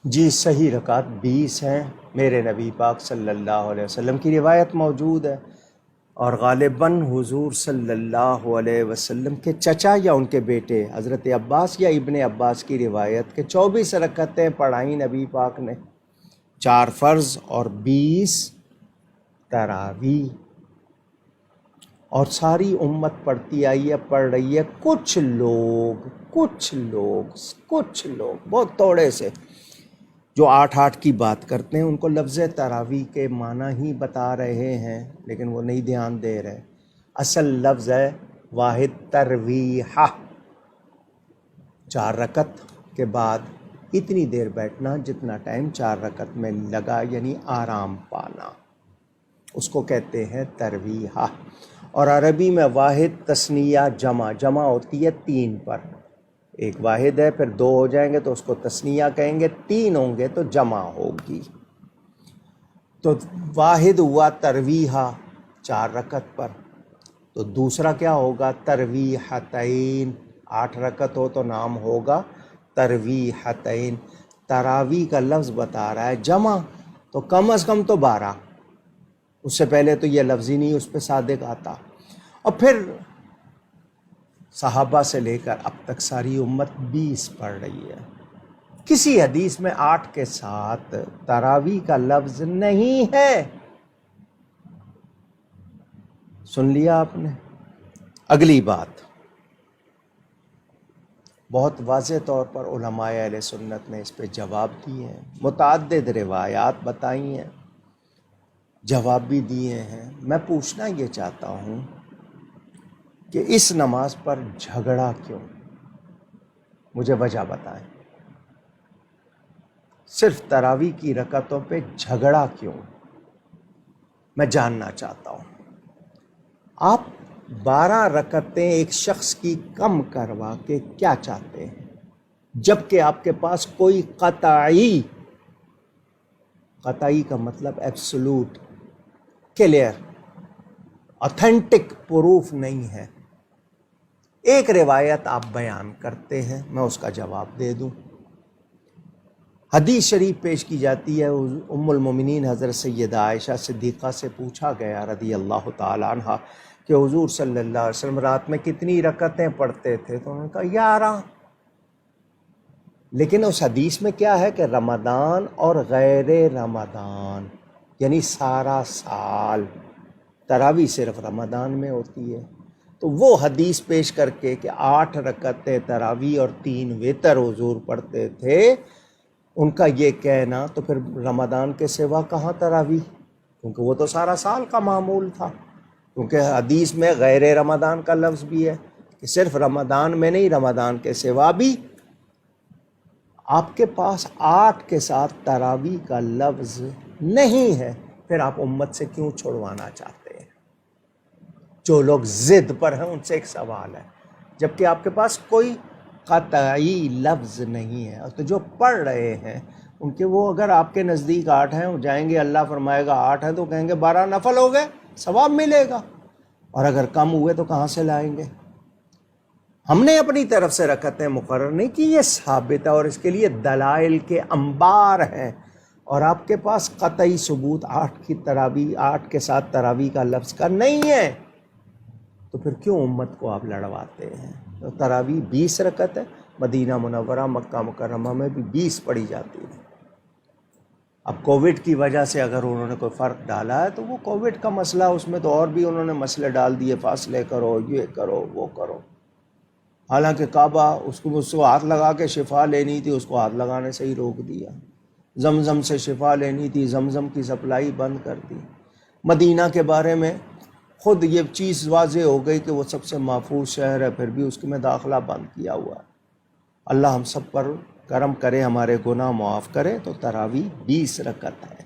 جی صحیح رکعت 20 ہیں، میرے نبی پاک صلی اللہ علیہ وسلم کی روایت موجود ہے، اور غالباً حضور صلی اللہ علیہ وسلم کے چچا یا ان کے بیٹے حضرت عباس یا ابن عباس کی روایت کہ 24 رکعتیں پڑھائیں نبی پاک نے، 4 فرض اور 20 تراویح، اور ساری امت پڑھتی آئی ہے، پڑھ رہی ہے۔ کچھ لوگ بہت تھوڑے سے جو 8 کی بات کرتے ہیں، ان کو لفظ تراویح کے معنی ہی بتا رہے ہیں، لیکن وہ نہیں دھیان دے رہے۔ اصل لفظ ہے واحد ترویحہ، 4 رکعت کے بعد اتنی دیر بیٹھنا جتنا ٹائم 4 رکعت میں لگا، یعنی آرام پانا، اس کو کہتے ہیں ترویحہ۔ اور عربی میں واحد تثنیہ جمع ہوتی ہے 3 پر، ایک واحد ہے، پھر 2 ہو جائیں گے تو اس کو تثنیہ کہیں گے، 3 ہوں گے تو جمع ہوگی۔ تو واحد ہوا ترویحہ 4 رکعت پر، تو دوسرا کیا ہوگا؟ ترویحتین، 8 رکعت ہو تو نام ہوگا ترویحتین۔ تراویح کا لفظ بتا رہا ہے جمع، تو کم از کم تو 12، اس سے پہلے تو یہ لفظ ہی نہیں اس پہ صادق آتا۔ اور پھر صحابہ سے لے کر اب تک ساری امت 20 پڑھ رہی ہے۔ کسی حدیث میں 8 کے ساتھ تراویح کا لفظ نہیں ہے، سن لیا آپ نے؟ اگلی بات، بہت واضح طور پر علماء اہل سنت نے اس پہ جواب دیے ہیں، متعدد روایات بتائی ہیں، جواب بھی دیے ہیں۔ میں پوچھنا یہ چاہتا ہوں کہ اس نماز پر جھگڑا کیوں؟ مجھے وجہ بتائیں، صرف تراویح کی رکعتوں پہ جھگڑا کیوں؟ میں جاننا چاہتا ہوں۔ آپ 12 رکعتیں ایک شخص کی کم کروا کے کیا چاہتے ہیں، جبکہ آپ کے پاس کوئی قطعی کا مطلب ایبسولوٹ، کلیئر، اوتھینٹک پروف نہیں ہے؟ ایک روایت آپ بیان کرتے ہیں، میں اس کا جواب دے دوں۔ حدیث شریف پیش کی جاتی ہے، ام المومنین حضرت سیدہ عائشہ صدیقہ سے پوچھا گیا رضی اللہ تعالی عنہ کہ حضور صلی اللہ علیہ وسلم رات میں کتنی رکعتیں پڑھتے تھے؟ تو انہوں نے کہا 11۔ لیکن اس حدیث میں کیا ہے کہ رمضان اور غیر رمضان، یعنی سارا سال، تراویح صرف رمضان میں ہوتی ہے۔ تو وہ حدیث پیش کر کے کہ 8 رکعتیں تراویح اور 3 وتر حضور پڑھتے تھے، ان کا یہ کہنا تو پھر رمضان کے سوا کہاں تراویح، کیونکہ وہ تو سارا سال کا معمول تھا، کیونکہ حدیث میں غیر رمضان کا لفظ بھی ہے کہ صرف رمضان میں نہیں، رمضان کے سوا بھی۔ آپ کے پاس 8 کے ساتھ تراویح کا لفظ نہیں ہے، پھر آپ امت سے کیوں چھڑوانا چاہتے ہیں؟ جو لوگ ضد پر ہیں ان سے ایک سوال ہے، جبکہ آپ کے پاس کوئی قطعی لفظ نہیں ہے، تو جو پڑھ رہے ہیں ان کے وہ اگر آپ کے نزدیک 8 ہیں، وہ جائیں گے، اللہ فرمائے گا 8 ہے تو کہیں گے 12 نفل ہو گئے، ثواب ملے گا، اور اگر کم ہوئے تو کہاں سے لائیں گے؟ ہم نے اپنی طرف سے رکعتیں مقرر نہیں کی، یہ ثابت ہے اور اس کے لیے دلائل کے انبار ہیں، اور آپ کے پاس قطعی ثبوت 8 کے ساتھ تراویح کا لفظ کا نہیں ہے، تو پھر کیوں امت کو آپ لڑواتے ہیں؟ تو تراویح 20 رکعت ہے، مدینہ منورہ مکہ مکرمہ میں بھی 20 پڑھی جاتی ہے۔ اب کووڈ کی وجہ سے اگر انہوں نے کوئی فرق ڈالا ہے تو وہ کووڈ کا مسئلہ، اس میں تو اور بھی انہوں نے مسئلے ڈال دیے، فاصلے کرو، یہ کرو، وہ کرو۔ حالانکہ کعبہ اس کو ہاتھ لگا کے شفا لینی تھی، اس کو ہاتھ لگانے سے ہی روک دیا۔ زمزم سے شفا لینی تھی، زمزم کی سپلائی بند کر دی۔ مدینہ کے بارے میں خود یہ چیز واضح ہو گئی کہ وہ سب سے محفوظ شہر ہے، پھر بھی اس میں داخلہ بند کیا ہوا ہے۔ اللہ ہم سب پر کرم کرے، ہمارے گناہ معاف کرے۔ تو تراویح 20 رکعت ہے۔